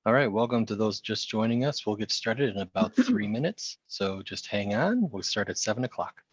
All right, welcome to those just joining us. We'll get started in about 3 minutes, so just hang on. We'll start at 7 o'clock.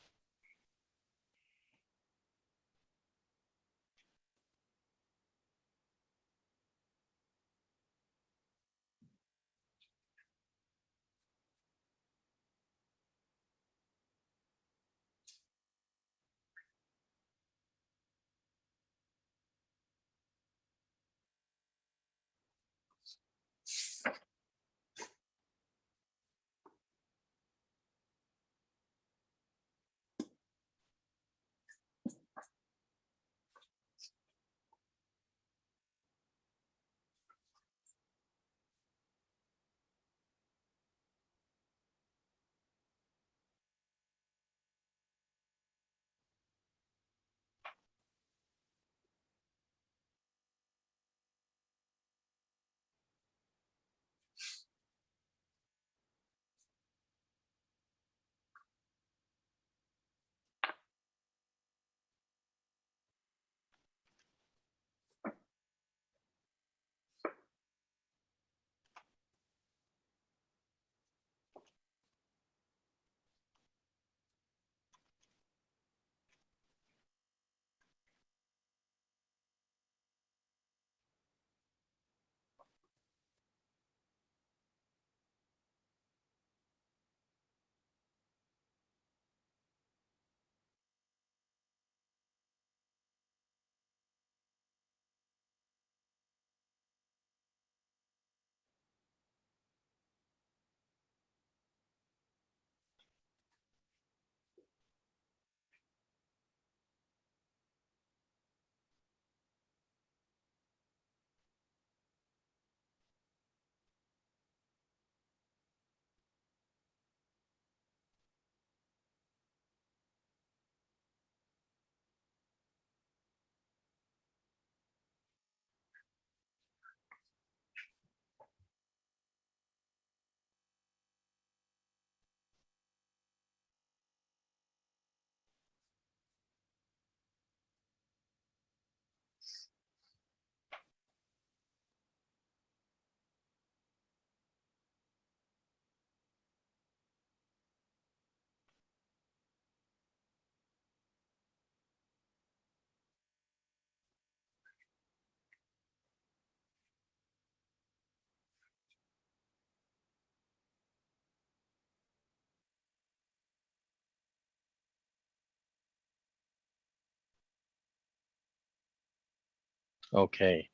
Okay,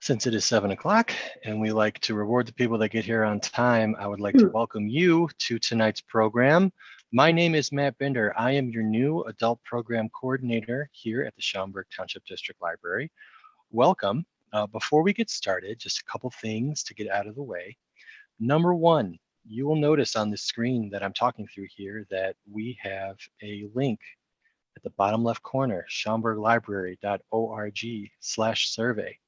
since it is 7 o'clock and we like to reward the people that get here on time, I would like to welcome you to tonight's program. My name is Matt Bender. I am your new adult program coordinator here at the Schaumburg Township District Library. Welcome. Before we get started, just a couple things to get out of the way. Number one, you will notice on the screen that I'm talking through here that we have a link at the bottom left corner, schaumburglibrary.org/survey.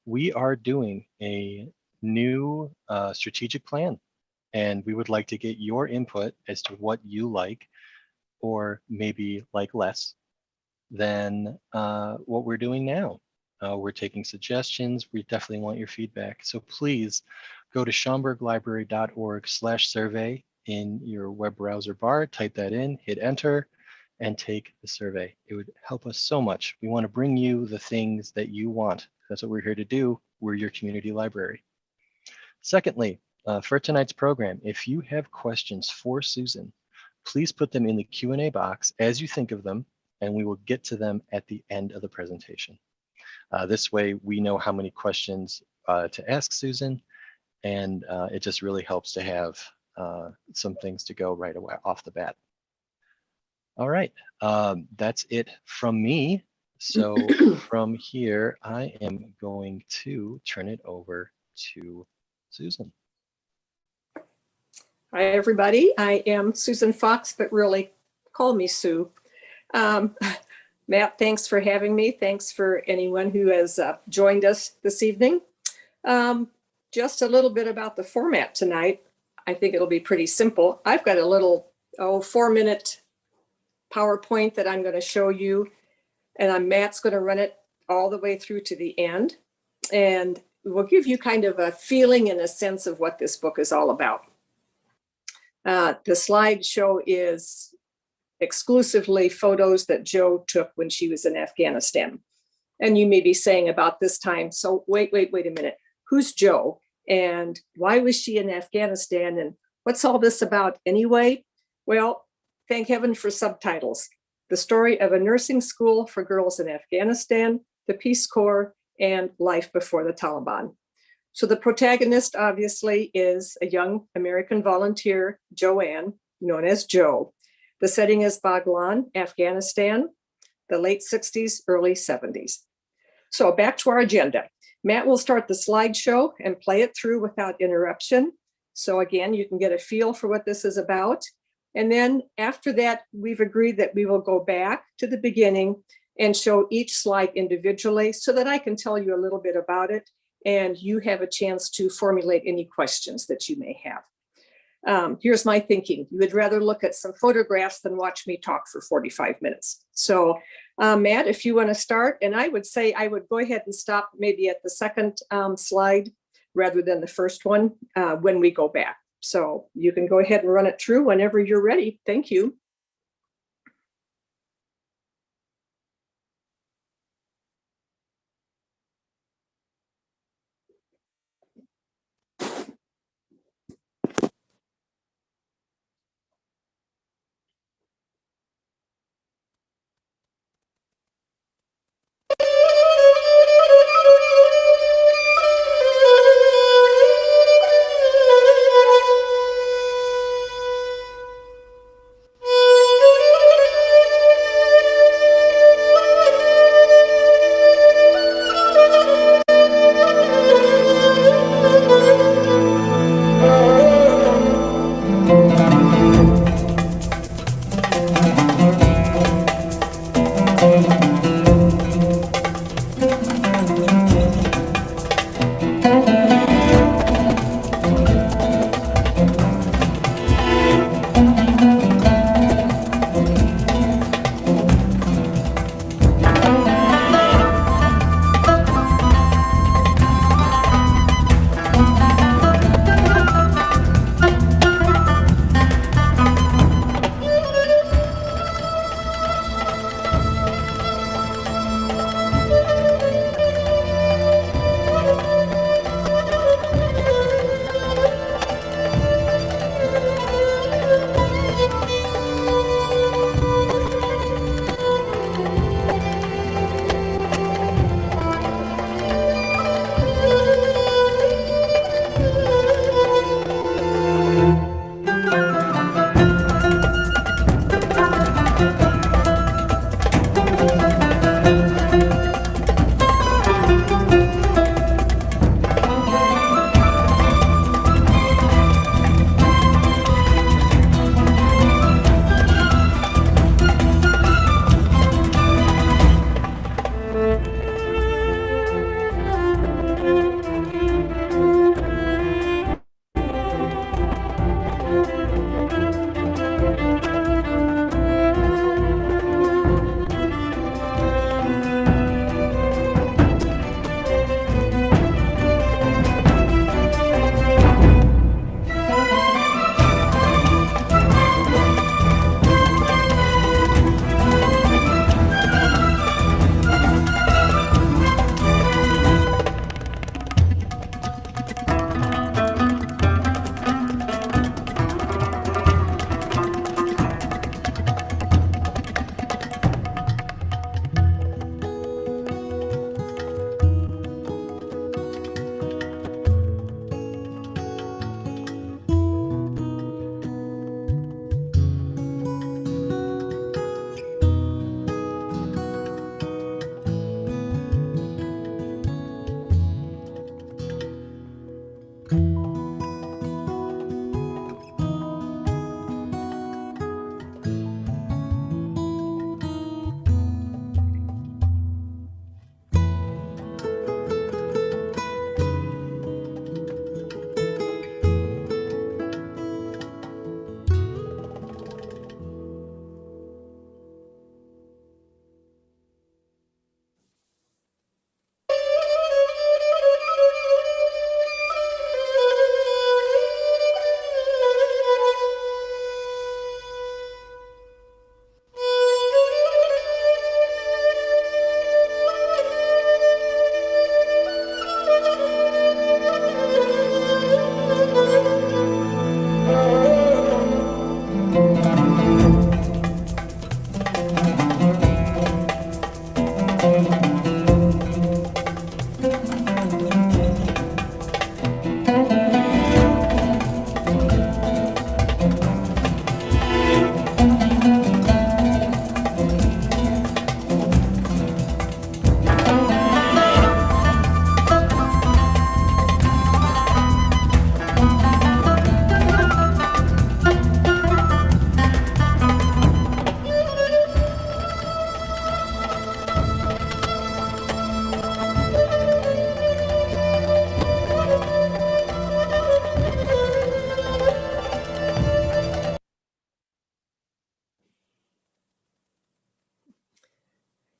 We are doing a new strategic plan, and we would like to get your input as to what you like or maybe like less than what we're doing now. We're taking suggestions. We definitely want your feedback. So please go to schaumburglibrary.org/survey in your web browser bar, type that in, hit enter, and take the survey. It would help us so much. We want to bring you the things that you want. That's what we're here to do. We're your community library. Secondly, for tonight's program, if you have questions for Susan, please put them in the Q&A box as you think of them, and we will get to them at the end of the presentation. This way we know how many questions to ask Susan, and it just really helps to have some things to go right away off the bat. All right, that's it from me. So from here, I am going to turn it over to Susan. Hi, everybody. I am Susan Fox, but really call me Sue. Matt, thanks for having me. Thanks for anyone who has joined us this evening. Just a little bit about the format tonight. I think it'll be pretty simple. I've got a little 4-minute PowerPoint that I'm going to show you, and Matt's going to run it all the way through to the end. And will give you kind of a feeling and a sense of what this book is all about. The slideshow is exclusively photos that Jo took when she was in Afghanistan. And you may be saying about this time, so wait a minute, who's Jo? And why was she in Afghanistan? And what's all this about anyway? Well, thank heaven for subtitles. The story of a nursing school for girls in Afghanistan, the Peace Corps, and life before the Taliban. So the protagonist obviously is a young American volunteer, Joanne, known as Jo. The setting is Baghlan, Afghanistan, the late 60s, early 70s. So back to our agenda. Matt will start the slideshow and play it through without interruption. So again, you can get a feel for what this is about. And then after that, we've agreed that we will go back to the beginning and show each slide individually so that I can tell you a little bit about it and you have a chance to formulate any questions that you may have. Here's my thinking. You would rather look at some photographs than watch me talk for 45 minutes. So Matt, if you want to start, and I would say I would go ahead and stop maybe at the second slide rather than the first one when we go back. So you can go ahead and run it through whenever you're ready. Thank you.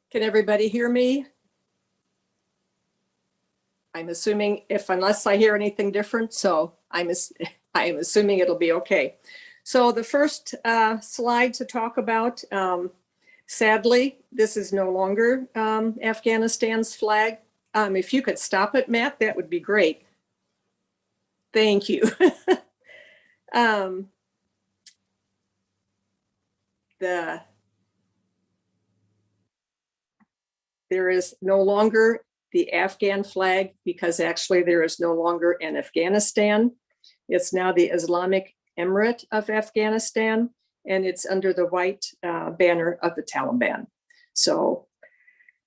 Can everybody hear me? I'm assuming unless I hear anything different, so I'm assuming it'll be okay. So the first slide to talk about, sadly, this is no longer Afghanistan's flag. If you could stop it, Matt, that would be great. Thank you. There is no longer the Afghan flag because actually there is no longer an Afghanistan. It's now the Islamic Emirate of Afghanistan, and it's under the white banner of the Taliban. So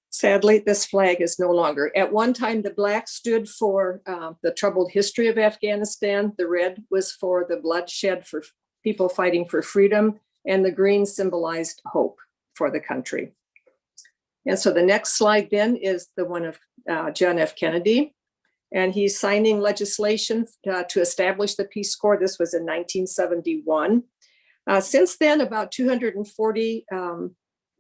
sadly, this flag is no longer. At one time, the black stood for the troubled history of Afghanistan. The red was for the bloodshed for people fighting for freedom, and the green symbolized hope for the country. And so the next slide then is the one of John F. Kennedy. And he's signing legislation to establish the Peace Corps. This was in 1971. Since then, about 240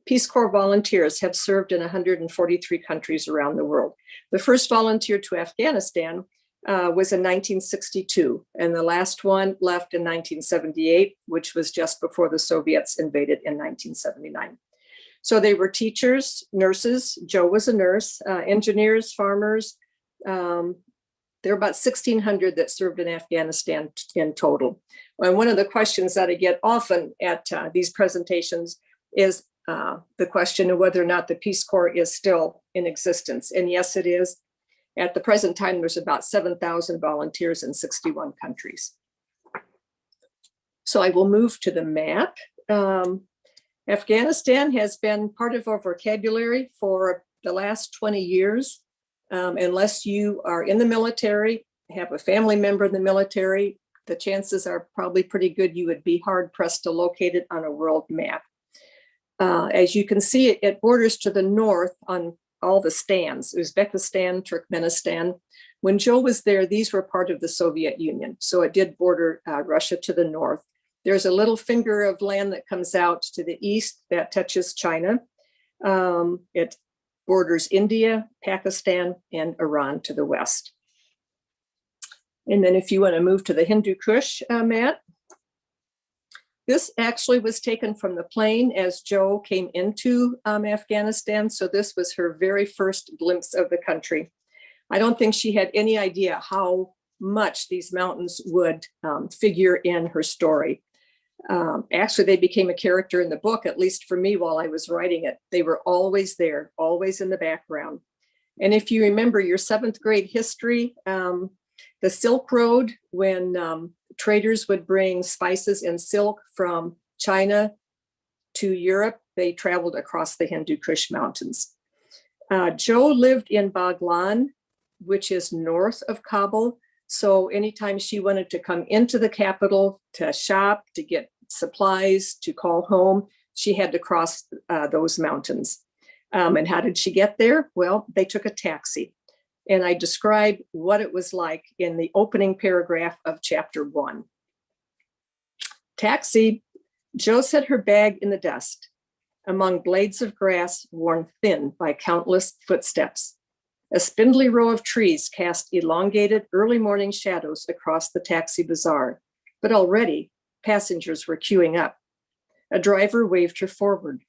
Peace Corps volunteers have served in 143 countries around the world. The first volunteer to Afghanistan was in 1962, and the last one left in 1978, which was just before the Soviets invaded in 1979. So they were teachers, nurses. Joe was a nurse, engineers, farmers. There were about 1,600 that served in Afghanistan in total. And one of the questions that I get often at these presentations is the question of whether or not the Peace Corps is still in existence. And yes, it is. At the present time, there's about 7,000 volunteers in 61 countries. So I will move to the map. Afghanistan has been part of our vocabulary for the last 20 years. Unless you are in the military, have a family member in the military, the chances are probably pretty good you would be hard pressed to locate it on a world map. As you can see, it borders to the north on all the stands, Uzbekistan, Turkmenistan. When Joe was there, these were part of the Soviet Union. So it did border Russia to the north. There's a little finger of land that comes out to the east that touches China. It borders India, Pakistan, and Iran to the west. And then if you want to move to the Hindu Kush, Matt, this actually was taken from the plane as Joe came into Afghanistan. So this was her very first glimpse of the country. I don't think she had any idea how much these mountains would figure in her story. Actually, they became a character in the book, at least for me while I was writing it. They were always there, always in the background. And if you remember your 7th grade history, the Silk Road, when traders would bring spices and silk from China to Europe, they traveled across the Hindu Kush Mountains. Joe lived in Baghlan, which is north of Kabul. So anytime she wanted to come into the capital to shop, to get supplies, to call home, she had to cross those mountains. And how did she get there? Well, they took a taxi. And I describe what it was like in the opening paragraph of chapter 1. Taxi, Joe set her bag in the dust among blades of grass worn thin by countless footsteps. A spindly row of trees cast elongated early morning shadows across the taxi bazaar, but already passengers were queuing up. A driver waved her forward.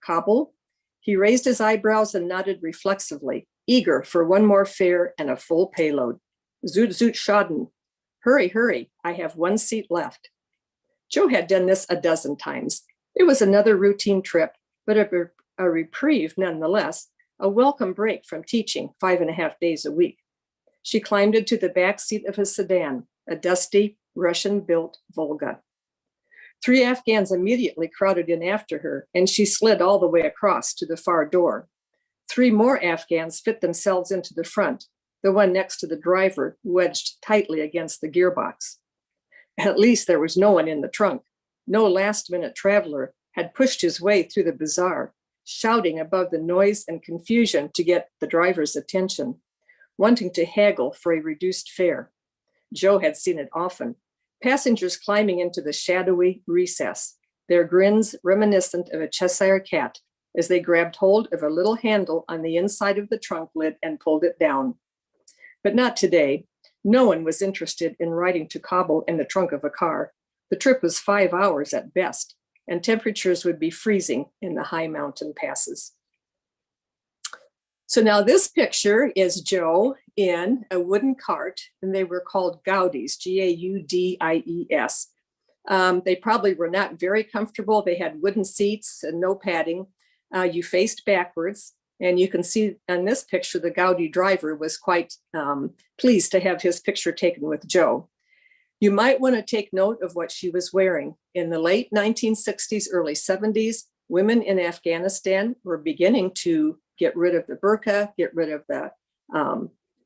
Kabul? He raised his eyebrows and nodded reflexively, eager for one more fare and a full payload. Zoot zoot schaden. Hurry, hurry, I have one seat left. Joe had done this a dozen times. It was another routine trip, but a reprieve nonetheless. A welcome break from teaching 5.5 days a week. She climbed into the back seat of a sedan, a dusty, Russian-built Volga. 3 Afghans immediately crowded in after her, and she slid all the way across to the far door. 3 more Afghans fit themselves into the front, the one next to the driver wedged tightly against the gearbox. At least there was no one in the trunk. No last-minute traveler had pushed his way through the bazaar, shouting above the noise and confusion to get the driver's attention, wanting to haggle for a reduced fare. Joe had seen it often. Passengers climbing into the shadowy recess, their grins reminiscent of a Cheshire cat as they grabbed hold of a little handle on the inside of the trunk lid and pulled it down. But not today. No one was interested in riding to Kabul in the trunk of a car. The trip was 5 hours at best, and temperatures would be freezing in the high mountain passes. So now this picture is Joe in a wooden cart, and they were called Gaudis, Gaudies. They probably were not very comfortable. They had wooden seats and no padding. You faced backwards, and you can see on this picture, the Gaudi driver was quite pleased to have his picture taken with Joe. You might want to take note of what she was wearing. In the late 1960s, early 70s, women in Afghanistan were beginning to get rid of the burqa, get rid of the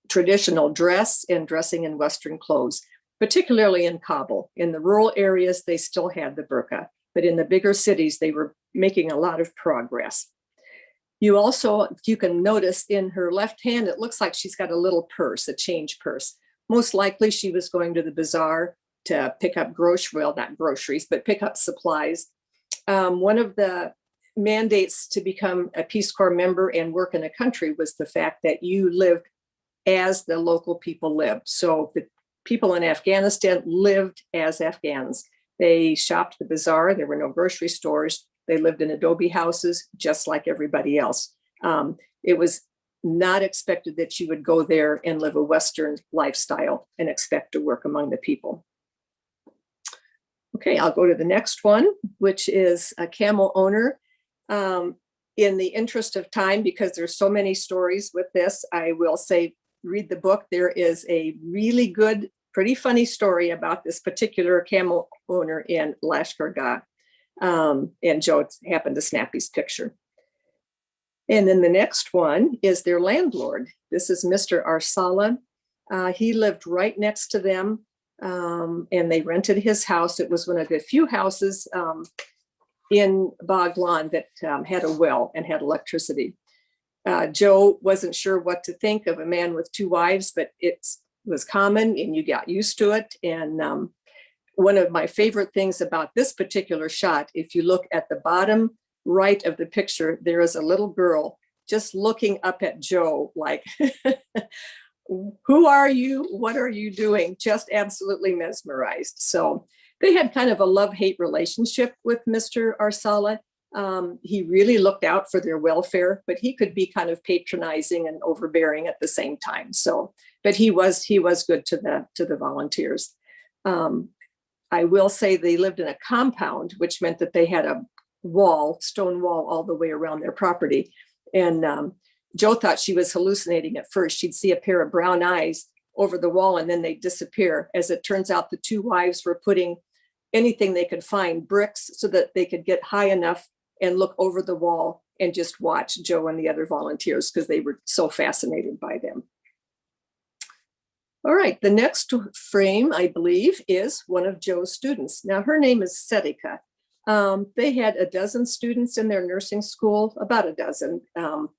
traditional dress and dressing in Western clothes, particularly in Kabul. In the rural areas, they still had the burqa, but in the bigger cities, they were making a lot of progress. You can notice in her left hand, it looks like she's got a little purse, a change purse. Most likely she was going to the bazaar to pick up not groceries, but pick up supplies. One of the mandates to become a Peace Corps member and work in a country was the fact that you lived as the local people lived. So the people in Afghanistan lived as Afghans. They shopped the bazaar. There were no grocery stores. They lived in adobe houses, just like everybody else. It was not expected that you would go there and live a Western lifestyle and expect to work among the people. Okay, I'll go to the next one, which is a camel owner. In the interest of time, because there's so many stories with this, I will say, read the book. There is a really good, pretty funny story about this particular camel owner in Lashkar Gah. And Joe happened to snap his picture. And then the next one is their landlord. This is Mr. Arsala. He lived right next to them, and they rented his house. It was one of the few houses in Baghlan that had a well and had electricity. Joe wasn't sure what to think of a man with two wives, but it was common and you got used to it. And one of my favorite things about this particular shot, if you look at the bottom right of the picture, there is a little girl just looking up at Joe like, who are you? What are you doing? Just absolutely mesmerized. So they had kind of a love-hate relationship with Mr. Arsala. He really looked out for their welfare, but he could be kind of patronizing and overbearing at the same time. So, but he was good to the volunteers. I will say they lived in a compound, which meant that they had a stone wall all the way around their property. And Joe thought she was hallucinating at first. She'd see a pair of brown eyes over the wall and then they'd disappear. As it turns out, the two wives were putting anything they could find, bricks, so that they could get high enough and look over the wall and just watch Joe and the other volunteers because they were so fascinated by them. All right, the next frame, I believe, is one of Joe's students. Now, her name is Sedika. They had a dozen students in their nursing school, about a dozen.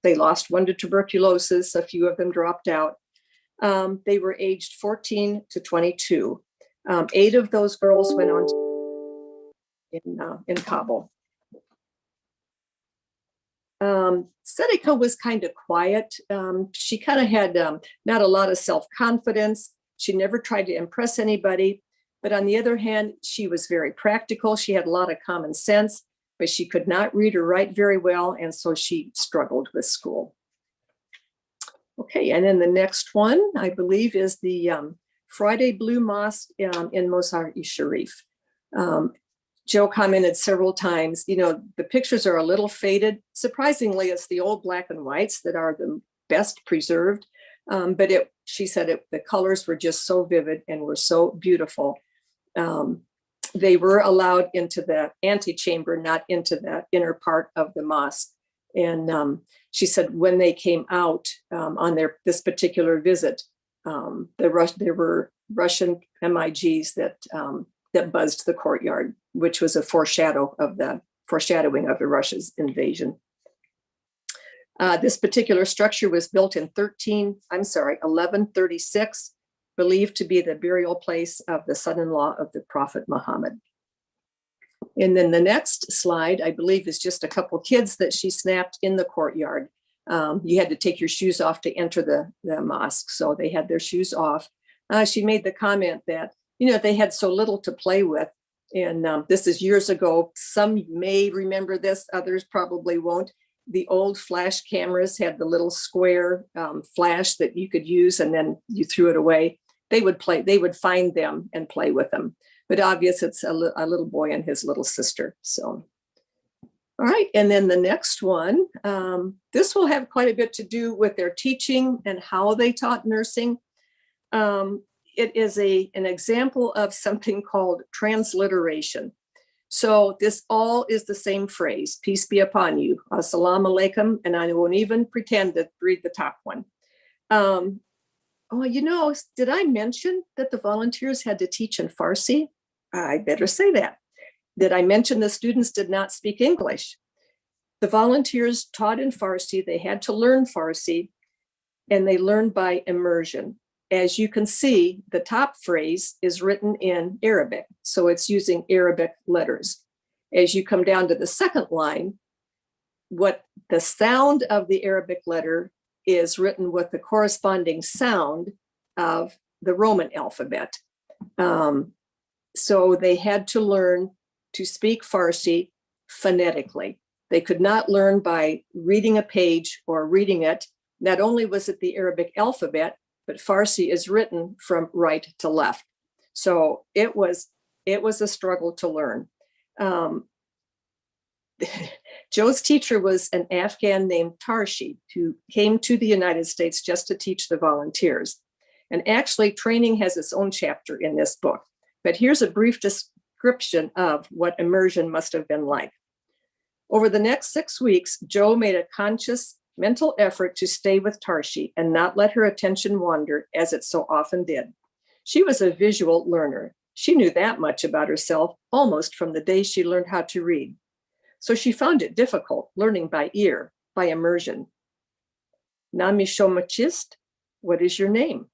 They lost one to tuberculosis. A few of them dropped out. They were aged 14 to 22. 8 of those girls went on in Kabul. Sedika was kind of quiet. She kind of had not a lot of self-confidence. She never tried to impress anybody. But on the other hand, she was very practical. She had a lot of common sense, but she could not read or write very well. And so she struggled with school. Okay, and then the next one, I believe, is the Friday Blue Mosque in Mazar-e-Sharif. Joe commented several times, the pictures are a little faded. Surprisingly, it's the old black and whites that are the best preserved. But she said the colors were just so vivid and were so beautiful. They were allowed into the antechamber, not into the inner part of the mosque. And she said when they came out on this particular visit, there were Russian MiGs that buzzed the courtyard, which was a foreshadowing of the Russia's invasion. This particular structure was built in 1136, believed to be the burial place of the son-in-law of the Prophet Muhammad. And then the next slide, I believe, is just a couple kids that she snapped in the courtyard. You had to take your shoes off to enter the mosque, so they had their shoes off. She made the comment that, they had so little to play with. And this is years ago. Some may remember this, others probably won't. The old flash cameras had the little square flash that you could use, and then you threw it away. They would find them and play with them. But obvious, it's a little boy and his little sister. So, all right. And then the next one, this will have quite a bit to do with their teaching and how they taught nursing. It is an example of something called transliteration. So this all is the same phrase, peace be upon you, assalamu alaikum, and I won't even pretend to read the top one. Did I mention that the volunteers had to teach in Farsi? I better say that. Did I mention the students did not speak English? The volunteers taught in Farsi. They had to learn Farsi, and they learned by immersion. As you can see, the top phrase is written in Arabic, so it's using Arabic letters. As you come down to the second line, what the sound of the Arabic letter is written with the corresponding sound of the Roman alphabet. So they had to learn to speak Farsi phonetically. They could not learn by reading a page or reading it. Not only was it the Arabic alphabet, but Farsi is written from right to left. So it was a struggle to learn. Joe's teacher was an Afghan named Tarshi, who came to the United States just to teach the volunteers. And actually, training has its own chapter in this book. But here's a brief description of what immersion must have been like. Over the next 6 weeks, Joe made a conscious mental effort to stay with Tarshi and not let her attention wander, as it so often did. She was a visual learner. She knew that much about herself almost from the day she learned how to read. So she found it difficult learning by ear, by immersion. Nami Shomachist, what is your name?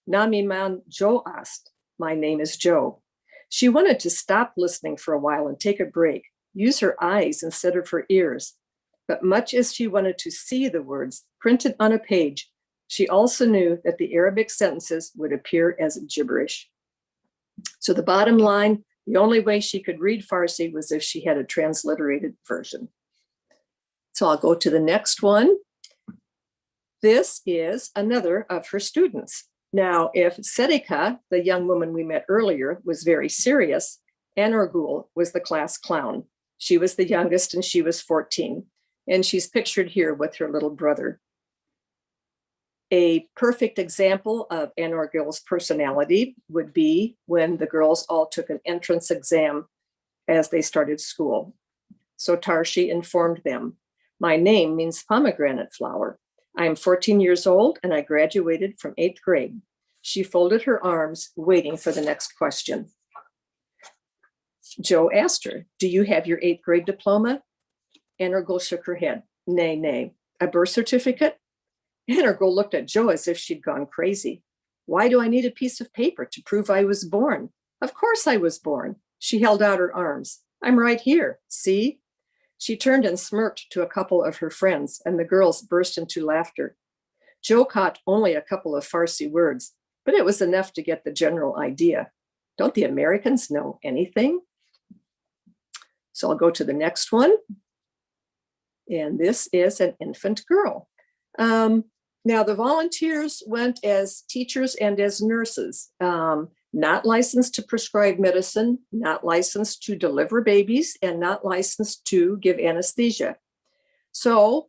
Nami Man Joe asked, my name is Joe. She wanted to stop listening for a while and take a break, use her eyes instead of her ears. But much as she wanted to see the words printed on a page, she also knew that the Arabic sentences would appear as gibberish. So the bottom line, the only way she could read Farsi was if she had a transliterated version. So I'll go to the next one. This is another of her students. Now, if Sedika, the young woman we met earlier, was very serious, Anorgul was the class clown. She was the youngest and she was 14. And she's pictured here with her little brother. A perfect example of Anorgul's personality would be when the girls all took an entrance exam as they started school. So Tarshi informed them, my name means pomegranate flower. I am 14 years old and I graduated from 8th grade. She folded her arms, waiting for the next question. Joe asked her, do you have your 8th grade diploma? Anorgul shook her head. Nay. A birth certificate? Anorgul looked at Joe as if she'd gone crazy. Why do I need a piece of paper to prove I was born? Of course I was born. She held out her arms. I'm right here. See? She turned and smirked to a couple of her friends, and the girls burst into laughter. Joe caught only a couple of Farsi words, but it was enough to get the general idea. Don't the Americans know anything? So I'll go to the next one. And this is an infant girl. Now, the volunteers went as teachers and as nurses, not licensed to prescribe medicine, not licensed to deliver babies, and not licensed to give anesthesia. So,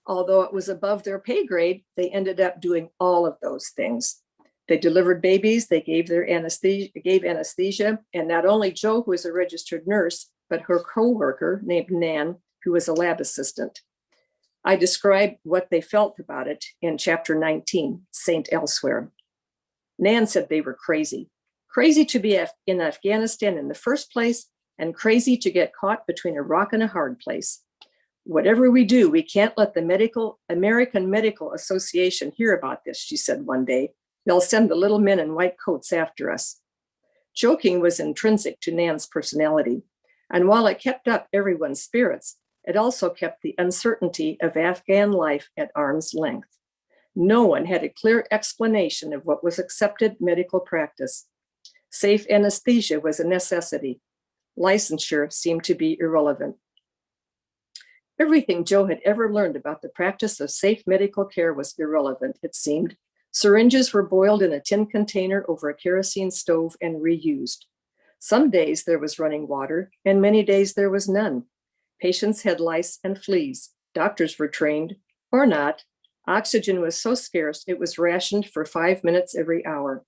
although it was above their pay grade, they ended up doing all of those things. They delivered babies, they gave anesthesia, and not only Joe, who was a registered nurse, but her co-worker named Nan, who was a lab assistant. I describe what they felt about it in chapter 19, Saint Elsewhere. Nan said they were crazy to be in Afghanistan in the first place, and crazy to get caught between a rock and a hard place. Whatever we do, we can't let the American Medical Association hear about this, she said one day. They'll send the little men in white coats after us. Joking was intrinsic to Nan's personality. And while it kept up everyone's spirits, it also kept the uncertainty of Afghan life at arm's length. No one had a clear explanation of what was accepted medical practice. Safe anesthesia was a necessity. Licensure seemed to be irrelevant. Everything Joe had ever learned about the practice of safe medical care was irrelevant, it seemed. Syringes were boiled in a tin container over a kerosene stove and reused. Some days there was running water, and many days there was none. Patients had lice and fleas. Doctors were trained, or not. Oxygen was so scarce it was rationed for 5 minutes every hour.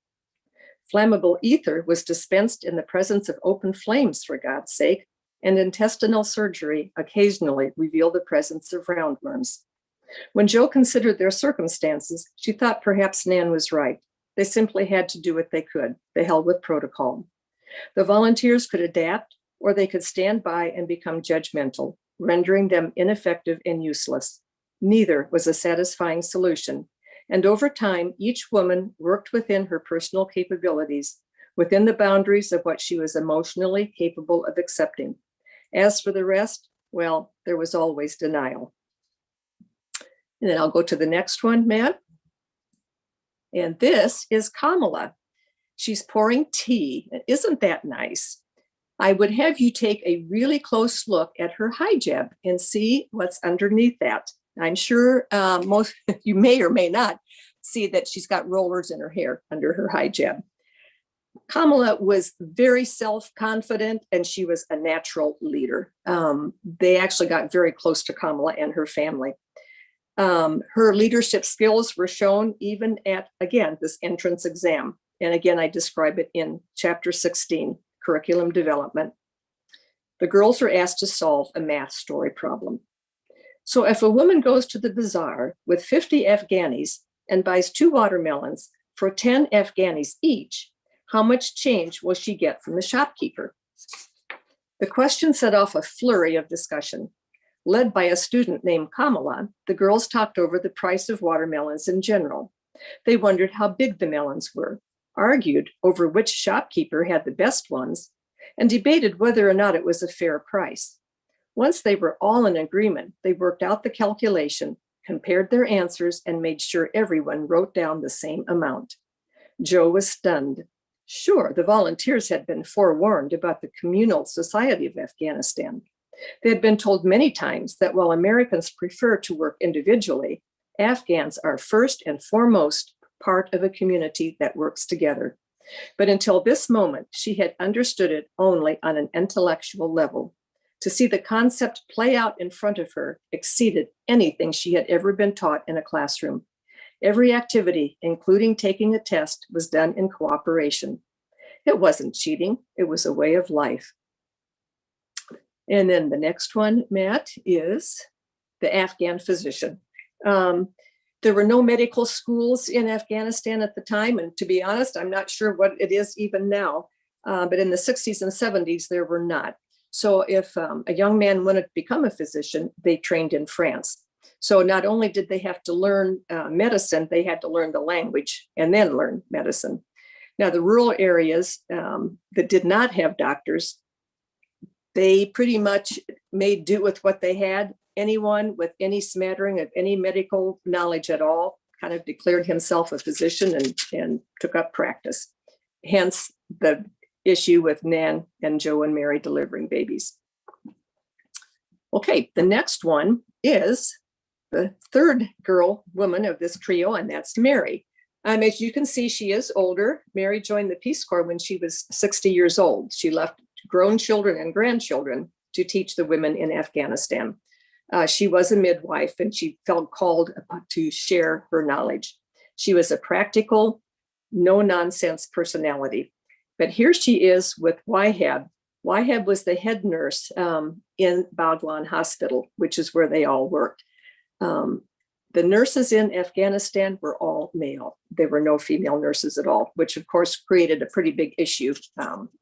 Flammable ether was dispensed in the presence of open flames, for God's sake, and intestinal surgery occasionally revealed the presence of roundworms. When Jo considered their circumstances, she thought perhaps Nan was right. They simply had to do what they could. They held with protocol. The volunteers could adapt, or they could stand by and become judgmental, rendering them ineffective and useless. Neither was a satisfying solution, and over time, each woman worked within her personal capabilities, within the boundaries of what she was emotionally capable of accepting. As for the rest, well, there was always denial. And then I'll go to the next one, Matt. And this is Kamala. She's pouring tea. Isn't that nice? I would have you take a really close look at her hijab and see what's underneath that. I'm sure most you may or may not see that she's got rollers in her hair under her hijab. Kamala was very self-confident and she was a natural leader. They actually got very close to Kamala and her family. Her leadership skills were shown even at, again, this entrance exam. And again, I describe it in chapter 16, curriculum development. The girls were asked to solve a math story problem. So if a woman goes to the bazaar with 50 Afghanis and buys 2 watermelons for 10 Afghanis each, how much change will she get from the shopkeeper? The question set off a flurry of discussion. Led by a student named Kamala, the girls talked over the price of watermelons in general. They wondered how big the melons were, argued over which shopkeeper had the best ones, and debated whether or not it was a fair price. Once they were all in agreement, they worked out the calculation, compared their answers, and made sure everyone wrote down the same amount. Jo was stunned. Sure, the volunteers had been forewarned about the communal society of Afghanistan. They had been told many times that while Americans prefer to work individually, Afghans are first and foremost part of a community that works together. But until this moment, she had understood it only on an intellectual level. To see the concept play out in front of her exceeded anything she had ever been taught in a classroom. Every activity, including taking a test, was done in cooperation. It wasn't cheating, it was a way of life. And then the next one, Matt, is the Afghan physician. There were no medical schools in Afghanistan at the time. And to be honest, I'm not sure what it is even now. But in the 60s and 70s, there were not. So if a young man wanted to become a physician, they trained in France. So not only did they have to learn medicine, they had to learn the language and then learn medicine. Now, the rural areas that did not have doctors, they pretty much made do with what they had. Anyone with any smattering of any medical knowledge at all kind of declared himself a physician and took up practice. Hence the issue with Nan and Jo and Mary delivering babies. Okay, the next one is the third woman of this trio, and that's Mary. As you can see, she is older. Mary joined the Peace Corps when she was 60 years old. She left grown children and grandchildren to teach the women in Afghanistan. She was a midwife and she felt called to share her knowledge. She was a practical, no-nonsense personality. But here she is with Wahab. Wahab was the head nurse in Baghlan Hospital, which is where they all worked. The nurses in Afghanistan were all male. There were no female nurses at all, which of course created a pretty big issue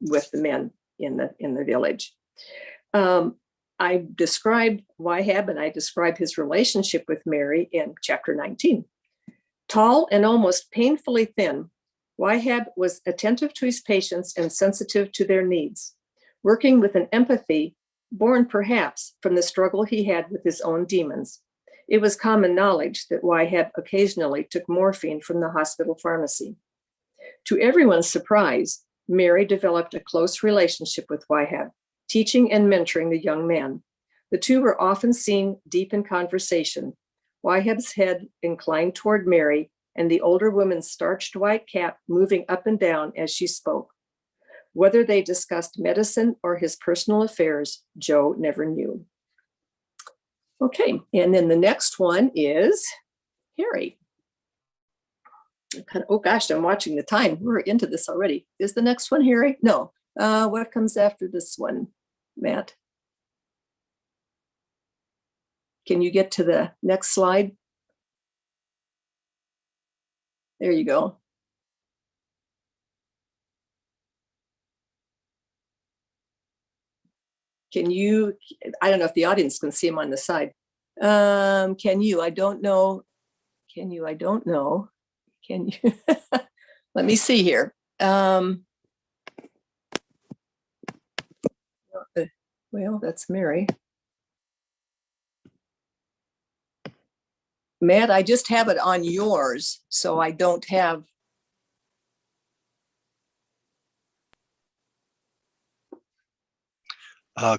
with the men in the village. I described Wahab and I described his relationship with Mary in chapter 19. Tall and almost painfully thin, Wahab was attentive to his patients and sensitive to their needs. working with an empathy born perhaps from the struggle he had with his own demons. It was common knowledge that Wahab occasionally took morphine from the hospital pharmacy. To everyone's surprise, Mary developed a close relationship with Wahab, teaching and mentoring the young man. The two were often seen deep in conversation, Wahab's head inclined toward Mary and the older woman's starched white cap moving up and down as she spoke. Whether they discussed medicine or his personal affairs, Joe never knew. Okay, and then the next one is Harry. Oh gosh, I'm watching the time. We're into this already. Is the next one Harry? No. What comes after this one, Matt? Can you get to the next slide? There you go. Can you, I don't know if the audience can see him on the side. Can you, I don't know. Can you, I don't know. Can you, let me see here. Well, that's Mary. Matt, I just have it on yours, so I don't have.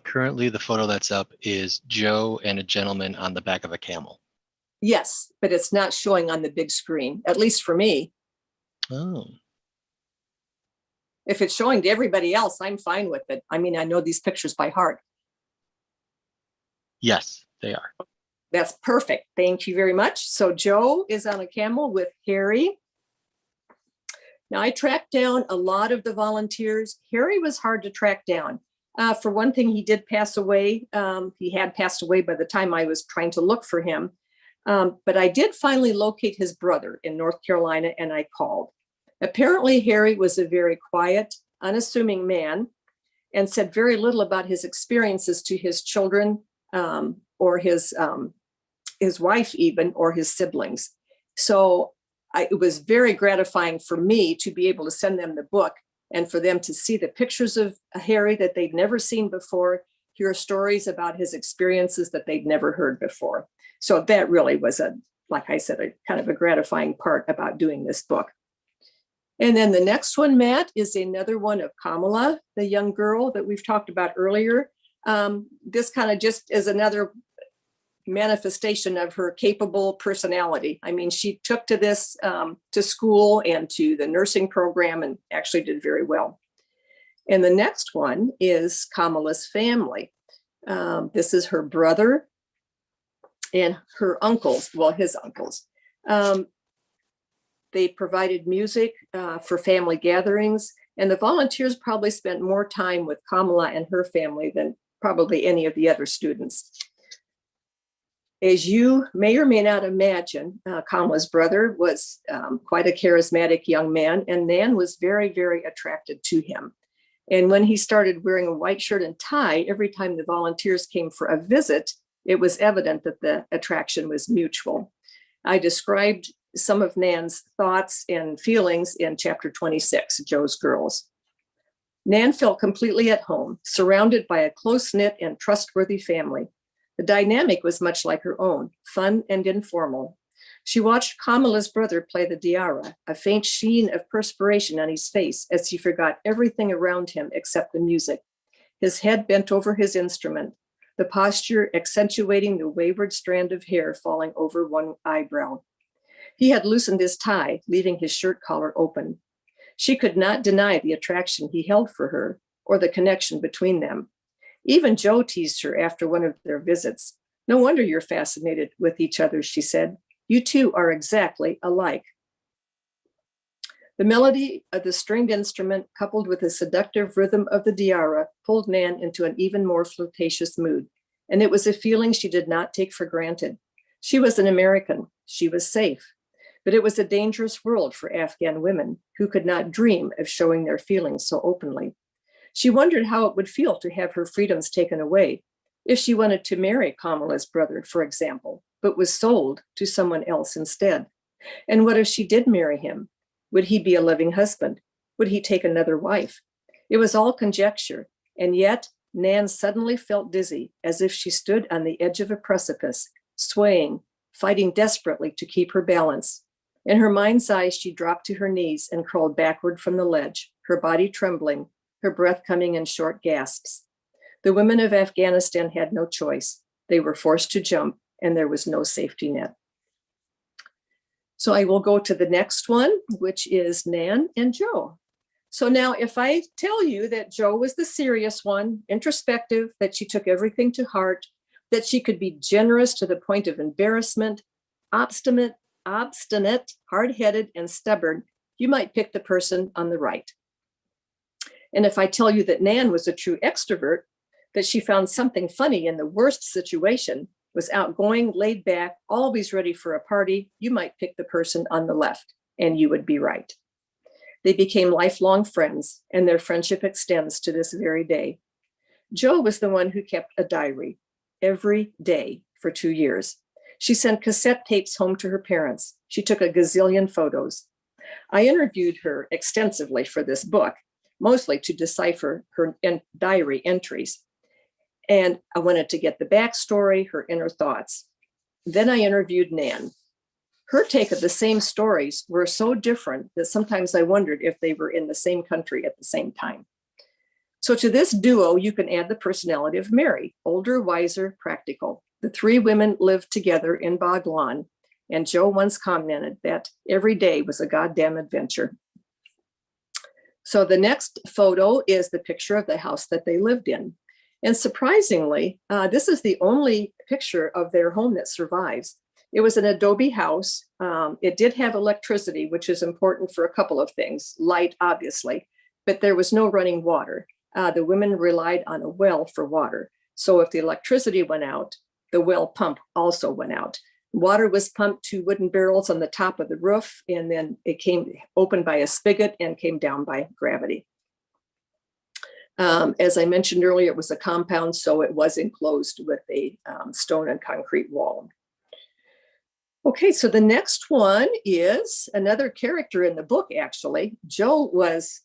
Currently, the photo that's up is Joe and a gentleman on the back of a camel. Yes, but it's not showing on the big screen, at least for me. Oh. If it's showing to everybody else, I'm fine with it. I mean, I know these pictures by heart. Yes, they are. That's perfect. Thank you very much. So Joe is on a camel with Harry. Now, I tracked down a lot of the volunteers. Harry was hard to track down. For one thing, he did pass away. He had passed away by the time I was trying to look for him. But I did finally locate his brother in North Carolina, and I called. Apparently, Harry was a very quiet, unassuming man and said very little about his experiences to his children or his wife even, or his siblings. So it was very gratifying for me to be able to send them the book and for them to see the pictures of Harry that they'd never seen before, hear stories about his experiences that they'd never heard before. So that really was like I said, a kind of a gratifying part about doing this book. And then the next one, Matt, is another one of Kamala, the young girl that we've talked about earlier. This kind of just is another manifestation of her capable personality. I mean, she took to this to school and to the nursing program and actually did very well. And the next one is Kamala's family. This is her brother and her uncles, well, his uncles. They provided music for family gatherings, and the volunteers probably spent more time with Kamala and her family than probably any of the other students. As you may or may not imagine, Kamala's brother was quite a charismatic young man, and Nan was very, very attracted to him. And when he started wearing a white shirt and tie, every time the volunteers came for a visit, it was evident that the attraction was mutual. I described some of Nan's thoughts and feelings in chapter 26, Joe's Girls. Nan felt completely at home, surrounded by a close-knit and trustworthy family. The dynamic was much like her own, fun and informal. She watched Kamala's brother play the diara, a faint sheen of perspiration on his face as he forgot everything around him except the music. His head bent over his instrument, the posture accentuating the wayward strand of hair falling over one eyebrow. He had loosened his tie, leaving his shirt collar open. She could not deny the attraction he held for her or the connection between them. Even Joe teased her after one of their visits. "No wonder you're fascinated with each other," she said. "You two are exactly alike." The melody of the stringed instrument, coupled with the seductive rhythm of the diara, pulled Nan into an even more flirtatious mood, and it was a feeling she did not take for granted. She was an American. She was safe. But it was a dangerous world for Afghan women who could not dream of showing their feelings so openly. She wondered how it would feel to have her freedoms taken away, if she wanted to marry Kamala's brother, for example, but was sold to someone else instead. And what if she did marry him? Would he be a loving husband? Would he take another wife? It was all conjecture, And yet, Nan suddenly felt dizzy, as if she stood on the edge of a precipice, swaying, fighting desperately to keep her balance. In her mind's eye, she dropped to her knees and crawled backward from the ledge, her body trembling, her breath coming in short gasps. The women of Afghanistan had no choice. They were forced to jump, and there was no safety net. So I will go to the next one, which is Nan and Joe. So now if I tell you that Joe was the serious one, introspective, that she took everything to heart, that she could be generous to the point of embarrassment, obstinate, hard-headed, and stubborn, you might pick the person on the right. And if I tell you that Nan was a true extrovert, that she found something funny in the worst situation, was outgoing, laid back, always ready for a party, you might pick the person on the left, and you would be right. They became lifelong friends, and their friendship extends to this very day. Jo was the one who kept a diary every day for 2 years. She sent cassette tapes home to her parents. She took a gazillion photos. I interviewed her extensively for this book, mostly to decipher her diary entries. And I wanted to get the backstory, her inner thoughts. Then I interviewed Nan. Her take of the same stories were so different that sometimes I wondered if they were in the same country at the same time. So to this duo, you can add the personality of Mary, older, wiser, practical. The three women lived together in Baghlan, and Jo once commented that every day was a goddamn adventure. So the next photo is the picture of the house that they lived in. And surprisingly, this is the only picture of their home that survives. It was an adobe house. It did have electricity, which is important for a couple of things, light, obviously, but there was no running water. The women relied on a well for water. So if the electricity went out, the well pump also went out. Water was pumped to wooden barrels on the top of the roof, and then it came open by a spigot and came down by gravity. As I mentioned earlier, it was a compound, so it was enclosed with a stone and concrete wall. Okay, so the next one is another character in the book, actually. Jo was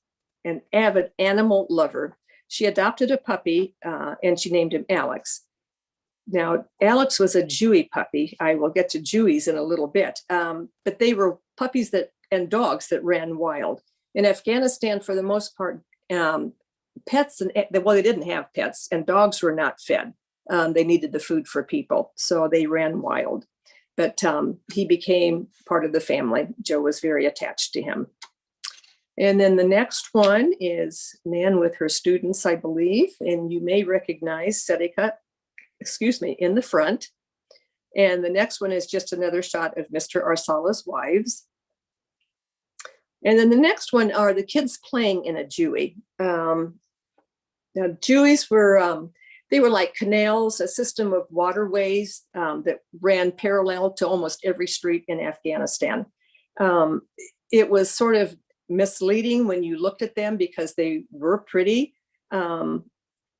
an avid animal lover. She adopted a puppy and she named him Alex. Now, Alex was a Jewy puppy. I will get to Jewies in a little bit, but they were puppies and dogs that ran wild. In Afghanistan, for the most part, pets, they didn't have pets, and dogs were not fed. They needed the food for people, so they ran wild. But he became part of the family. Jo was very attached to him. And then the next one is Nan with her students, I believe, and you may recognize Sedika, in the front. And the next one is just another shot of Mr. Arsala's wives. And then the next one are the kids playing in a Jewy. Now, Jewies were, they were like canals, a system of waterways that ran parallel to almost every street in Afghanistan. It was sort of misleading when you looked at them because they were pretty.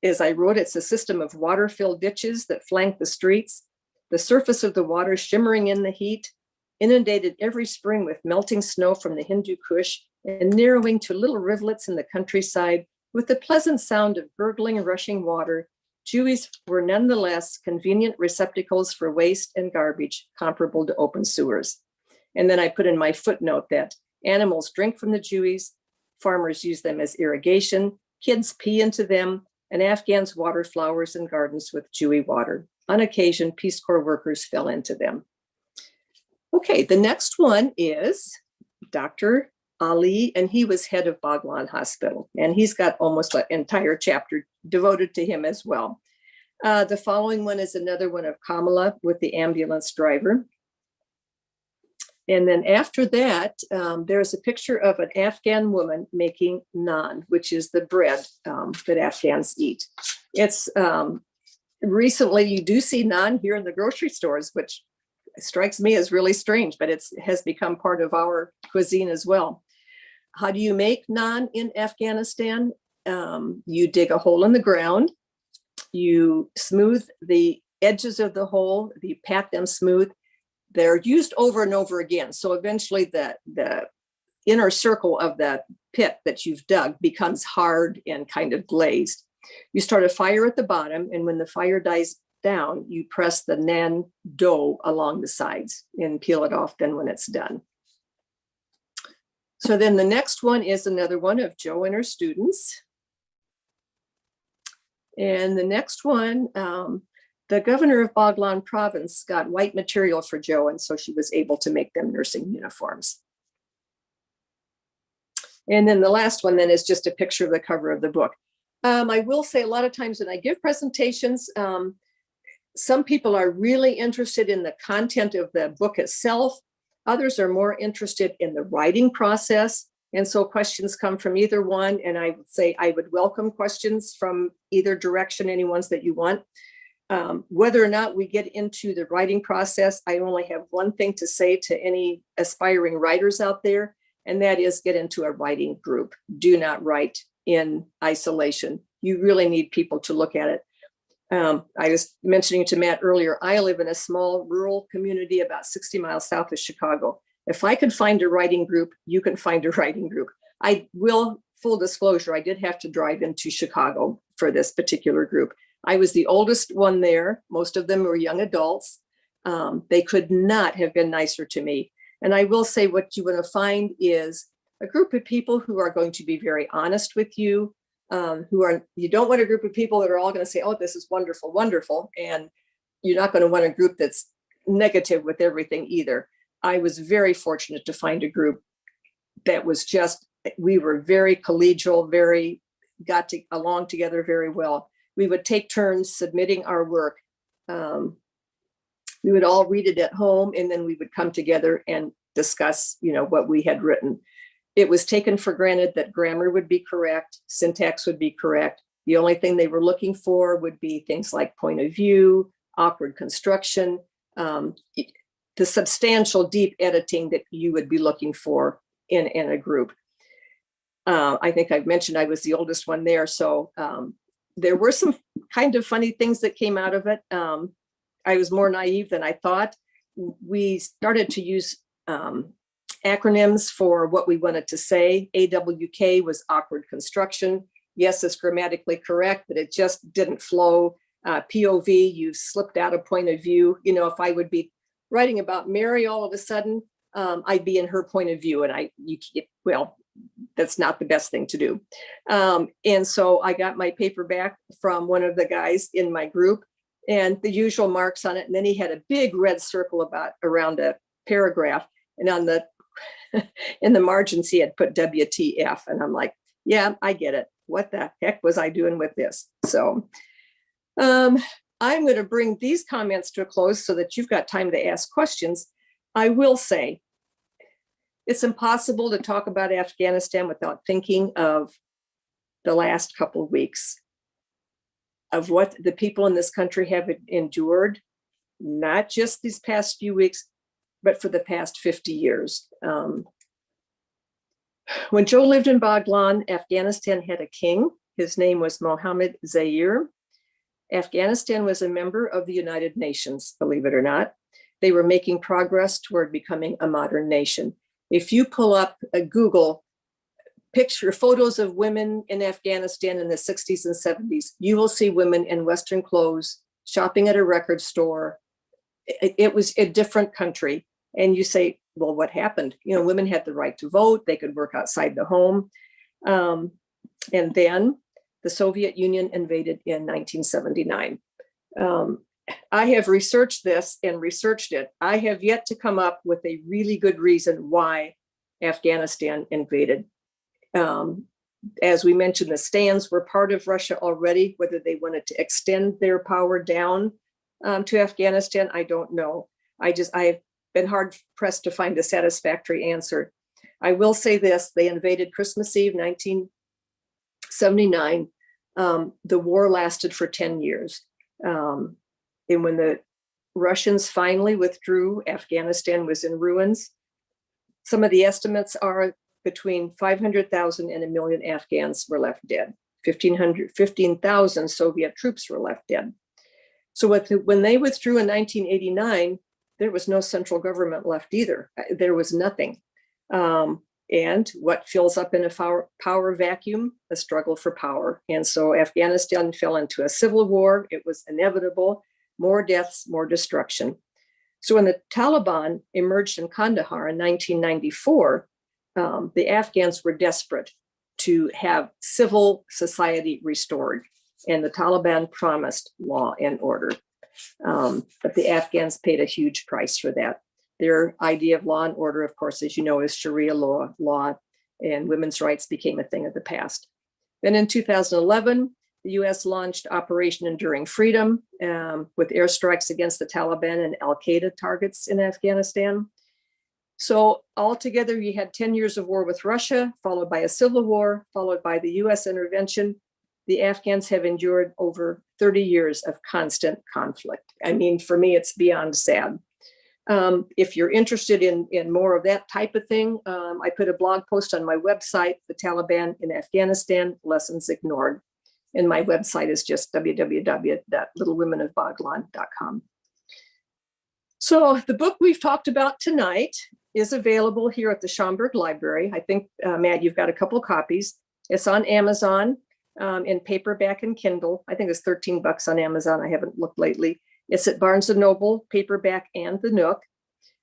As I wrote, it's a system of water-filled ditches that flanked the streets. The surface of the water shimmering in the heat, inundated every spring with melting snow from the Hindu Kush and narrowing to little rivulets in the countryside with the pleasant sound of gurgling, rushing water. Jewies were nonetheless convenient receptacles for waste and garbage comparable to open sewers. And then I put in my footnote that animals drink from the Jewies, farmers use them as irrigation, kids pee into them, and Afghans water flowers and gardens with Jewy water. On occasion, Peace Corps workers fell into them. Okay, the next one is Dr. Ali, and he was head of Baghlan Hospital, and he's got almost an entire chapter devoted to him as well. The following one is another one of Kamala with the ambulance driver. And then after that, there's a picture of an Afghan woman making naan, which is the bread that Afghans eat. It's recently you do see naan here in the grocery stores, which strikes me as really strange, but it has become part of our cuisine as well. How do you make naan in Afghanistan? You dig a hole in the ground, you smooth the edges of the hole, you pat them smooth. They're used over and over again. So eventually the inner circle of the pit that you've dug becomes hard and kind of glazed. You start a fire at the bottom, and when the fire dies down, you press the nan do along the sides and peel it off then when it's done. So then the next one is another one of Jo and her students. And the next one, the governor of Baghlan province got white material for Jo, and so she was able to make them nursing uniforms. And then the last one then is just a picture of the cover of the book. I will say a lot of times when I give presentations, some people are really interested in the content of the book itself. Others are more interested in the writing process. And so questions come from either one. And I would say I would welcome questions from either direction, any ones that you want. Whether or not we get into the writing process, I only have one thing to say to any aspiring writers out there, and that is get into a writing group. Do not write in isolation. You really need people to look at it. I was mentioning to Matt earlier, I live in a small rural community about 60 miles south of Chicago. If I could find a writing group, you can find a writing group. I will, full disclosure, I did have to drive into Chicago for this particular group. I was the oldest one there. Most of them were young adults. They could not have been nicer to me. And I will say what you want to find is a group of people who are going to be very honest with you, you don't want a group of people that are all going to say, oh, this is wonderful, wonderful. And you're not going to want a group that's negative with everything either. I was very fortunate to find a group that was just, we were very collegial, got along together very well. We would take turns submitting our work. We would all read it at home, and then we would come together and discuss, what we had written. It was taken for granted that grammar would be correct, syntax would be correct. The only thing they were looking for would be things like point of view, awkward construction, the substantial deep editing that you would be looking for in a group. I think I've mentioned I was the oldest one there, so there were some kind of funny things that came out of it. I was more naive than I thought. We started to use acronyms for what we wanted to say. AWK was awkward construction. Yes, it's grammatically correct, but it just didn't flow. POV, you've slipped out a point of view. If I would be writing about Mary all of a sudden, I'd be in her point of view, and that's not the best thing to do. And so I got my paper back from one of the guys in my group and the usual marks on it. And then he had a big red circle around a paragraph, and on the in the margins, he had put WTF. And I'm like, yeah, I get it. What the heck was I doing with this? So I'm going to bring these comments to a close so that you've got time to ask questions. I will say it's impossible to talk about Afghanistan without thinking of the last couple of weeks, of what the people in this country have endured, not just these past few weeks, but for the past 50 years. When Jo lived in Baghlan, Afghanistan had a king. His name was Mohammed Zaire. Afghanistan was a member of the United Nations, believe it or not. They were making progress toward becoming a modern nation. If you pull up a Google picture photos of women in Afghanistan in the 60s and 70s, you will see women in Western clothes, shopping at a record store. It was a different country. And you say, well, what happened? Women had the right to vote. They could work outside the home. And then the Soviet Union invaded in 1979. I have researched this and researched it. I have yet to come up with a really good reason why Afghanistan invaded. As we mentioned, the Stans were part of Russia already. Whether they wanted to extend their power down to Afghanistan, I don't know. I've been hard pressed to find a satisfactory answer. I will say this: they invaded Christmas Eve, 1979. The war lasted for 10 years. And when the Russians finally withdrew, Afghanistan was in ruins. Some of the estimates are between 500,000 and 1 million Afghans were left dead. 15,000 Soviet troops were left dead. So when they withdrew in 1989, there was no central government left either. There was nothing. And what fills up in a power vacuum? A struggle for power. And so Afghanistan fell into a civil war. It was inevitable. More deaths, more destruction. So when the Taliban emerged in Kandahar in 1994, the Afghans were desperate to have civil society restored. And the Taliban promised law and order. But the Afghans paid a huge price for that. Their idea of law and order, of course, as you know, is Sharia law, and women's rights became a thing of the past. Then in 2011, the US launched Operation Enduring Freedom with airstrikes against the Taliban and Al-Qaeda targets in Afghanistan. So altogether, you had 10 years of war with Russia, followed by a civil war, followed by the US intervention. The Afghans have endured over 30 years of constant conflict. I mean, for me, it's beyond sad. If you're interested in more of that type of thing, I put a blog post on my website, The Taliban in Afghanistan, Lessons Ignored. And my website is just www.littlewomenofbaghlan.com. So the book we've talked about tonight is available here at the Schaumburg Library. I think, Matt, you've got a couple copies. It's on Amazon in paperback and Kindle. I think it's $13 on Amazon. I haven't looked lately. It's at Barnes & Noble, paperback, and the Nook.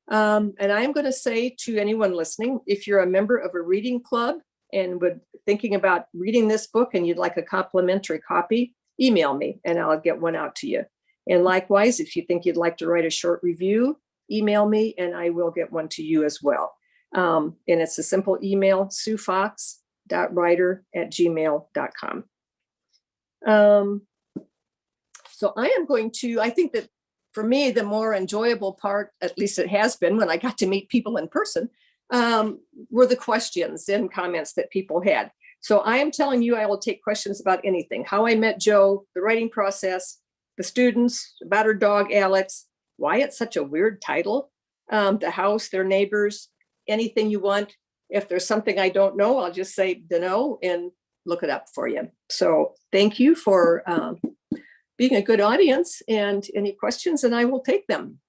And I'm going to say to anyone listening, if you're a member of a reading club and would thinking about reading this book and you'd like a complimentary copy, email me and I'll get one out to you. And likewise, if you think you'd like to write a short review, email me and I will get one to you as well. And it's a simple email, suefox.writer@gmail.com. So I am going to, I think that for me, the more enjoyable part, at least it has been when I got to meet people in person, were the questions and comments that people had. So I am telling you, I will take questions about anything. How I met Joe, the writing process, the students, about her dog, Alex, why it's such a weird title, the house, their neighbors, anything you want. If there's something I don't know, I'll just say, dunno, and look it up for you. So thank you for being a good audience, and any questions, and I will take them.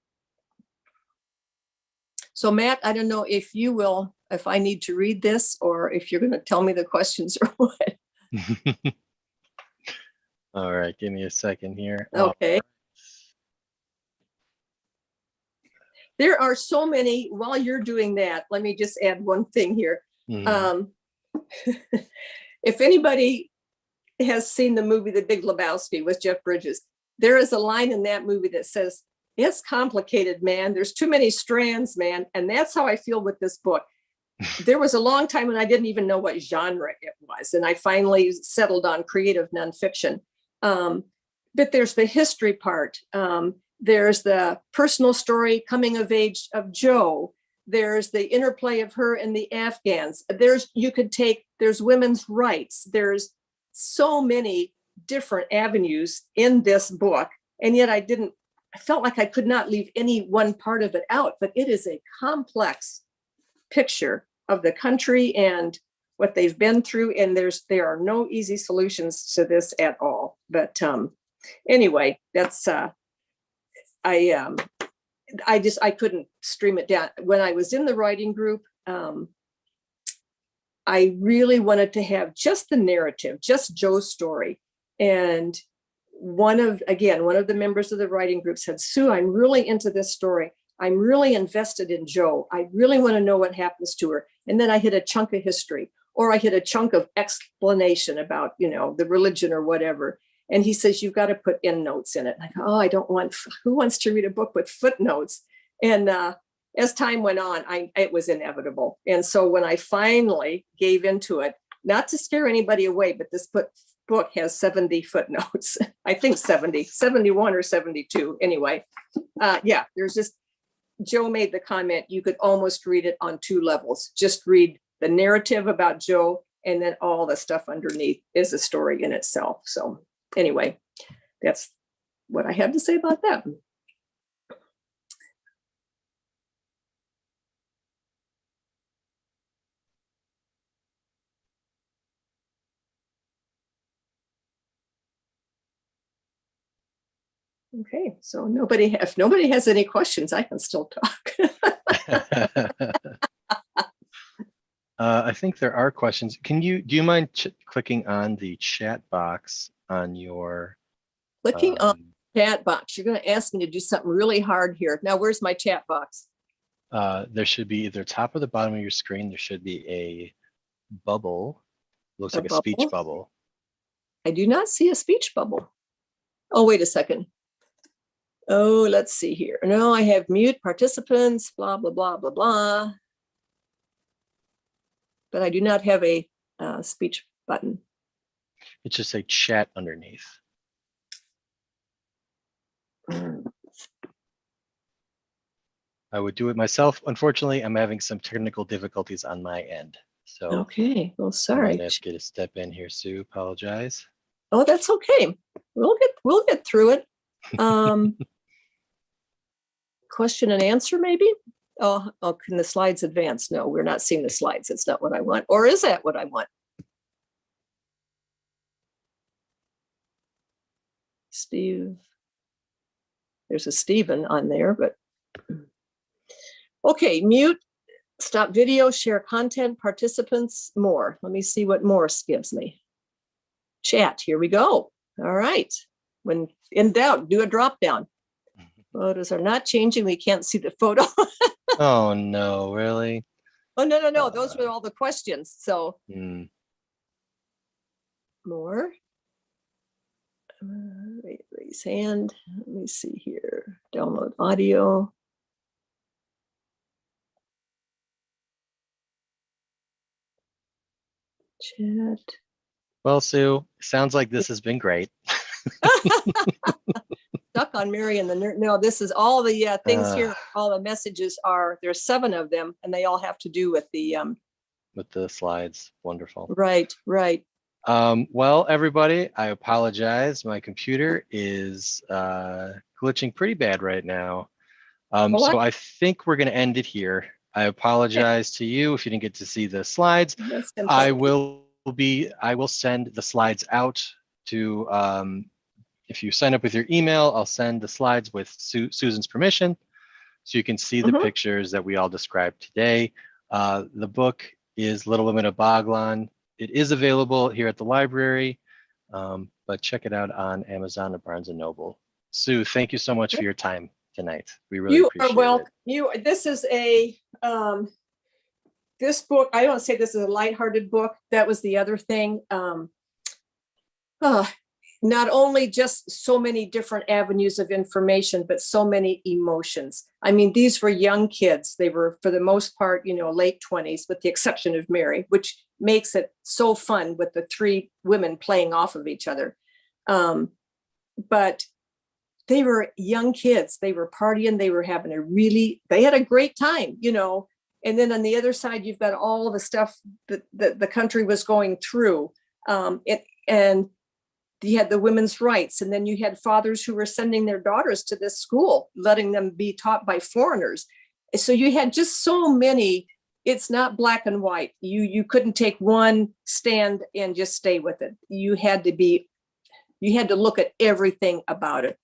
So Matt, I don't know if you will, if I need to read this or if you're going to tell me the questions or what. All right, give me a second here. Okay. There are so many. While you're doing that, let me just add one thing here. Mm-hmm. If anybody has seen the movie The Big Lebowski with Jeff Bridges, there is a line in that movie that says, "It's complicated, man. There's too many strands, man." And that's how I feel with this book. There was a long time when I didn't even know what genre it was. And I finally settled on creative nonfiction. But there's the history part. There's the personal story, coming of age of Joe. There's the interplay of her and the Afghans. There's women's rights. There's so many different avenues in this book. And yet I felt like I could not leave any one part of it out, but it is a complex picture of the country and what they've been through. And there are no easy solutions to this at all. But anyway, that's, I couldn't stream it down. When I was in the writing group, I really wanted to have just the narrative, just Joe's story. And one of the members of the writing group said, "Sue, I'm really into this story. I'm really invested in Joe. I really want to know what happens to her." And then I hit a chunk of history, or I hit a chunk of explanation about, the religion or whatever. And he says, "You've got to put endnotes in it." And I go, who wants to read a book with footnotes? And as time went on, it was inevitable. And so when I finally gave into it, not to scare anybody away, but this book has 70 footnotes. I think 71 or 72. Anyway, there's just, Joe made the comment, you could almost read it on two levels. Just read the narrative about Joe, and then all the stuff underneath is a story in itself. So anyway, that's what I have to say about that. Okay, so if nobody has any questions, I can still talk. think there are questions. Do you mind clicking on the chat box on your Clicking on chat box. You're going to ask me to do something really hard here. Now, where's my chat box? there should be either top or the bottom of your screen, there should be a bubble. Looks like a speech bubble. I do not see a speech bubble. Oh, wait a second. Oh, let's see here. No, I have mute participants, blah, blah, blah, blah, blah. But I do not have a speech button. It should say chat underneath. I would do it myself. Unfortunately, I'm having some technical difficulties on my end. So okay, well, sorry. I'm gonna ask you to step in here, Sue. Apologize. Oh, that's okay. We'll get through it. Question and answer, maybe? Oh, can the slides advance? No, we're not seeing the slides. It's not what I want. Or is that what I want? Steve. There's a Stephen on there, but okay, mute, stop video, share content, participants, more. Let me see what more gives me. Chat, here we go. All right. When in doubt, do a drop down. Photos are not changing. We can't see the photo. Oh no, really? Oh, no. Those were all the questions. So more. Raise hand. Let me see here. Download audio. Chat. Well, Sue, sounds like this has been great. Stuck on Mary and the nerd. No, this is all the things here. All the messages are, there's 7 of them, and they all have to do with the slides. Wonderful. Right. Well, everybody, I apologize. My computer is glitching pretty bad right now. So I think we're going to end it here. I apologize to you if you didn't get to see the slides. I will send the slides out to, if you sign up with your email, I'll send the slides with Susan's permission, so you can see the pictures that we all described today. The book is Little Women of Baghlan. It is available here at the library, but check it out on Amazon or Barnes & Noble. Sue, thank you so much for your time tonight. We really appreciate it. You are welcome. This is a, this book, I don't say this is a lighthearted book. That was the other thing. Not only just so many different avenues of information, but so many emotions. I mean, these were young kids. They were, for the most part, late 20s, with the exception of Mary, which makes it so fun with the 3 women playing off of each other. But they were young kids. They were partying. They were having they had a great time, And then on the other side, you've got all the stuff that the country was going through. And you had the women's rights, and then you had fathers who were sending their daughters to this school, letting them be taught by foreigners. So you had just so many. It's not black and white. You couldn't take one stand and just stay with it. You had to look at everything about it.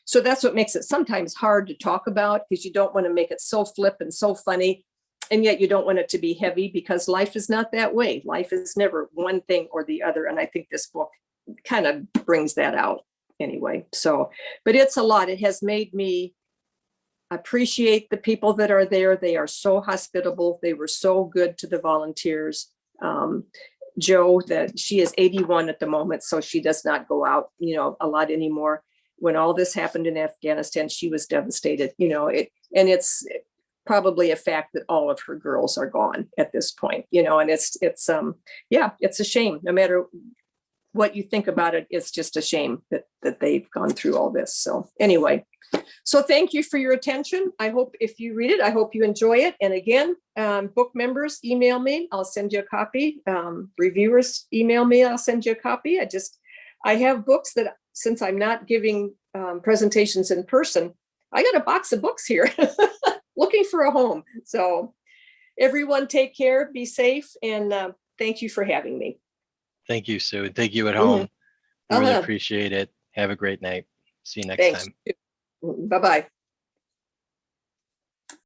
So that's what makes it sometimes hard to talk about, because you don't want to make it so flip and so funny, and yet you don't want it to be heavy, because life is not that way. Life is never one thing or the other, and I think this book kind of brings that out anyway. So, but it's a lot. It has made me appreciate the people that are there. They are so hospitable. They were so good to the volunteers. Joe, that she is 81 at the moment, so she does not go out, a lot anymore. When all this happened in Afghanistan, she was devastated, and it's probably a fact that all of her girls are gone at this point, and it's a shame. No matter what you think about it, it's just a shame that they've gone through all this. So anyway, so thank you for your attention. I hope if you read it, I hope you enjoy it. And again, book members, email me. I'll send you a copy. Reviewers, email me. I'll send you a copy. I have books that, since I'm not giving presentations in person, I got a box of books here looking for a home. So everyone take care, be safe, and thank you for having me. Thank you, Sue. Thank you at home. We really appreciate it. Have a great night. See you next time. Bye-bye.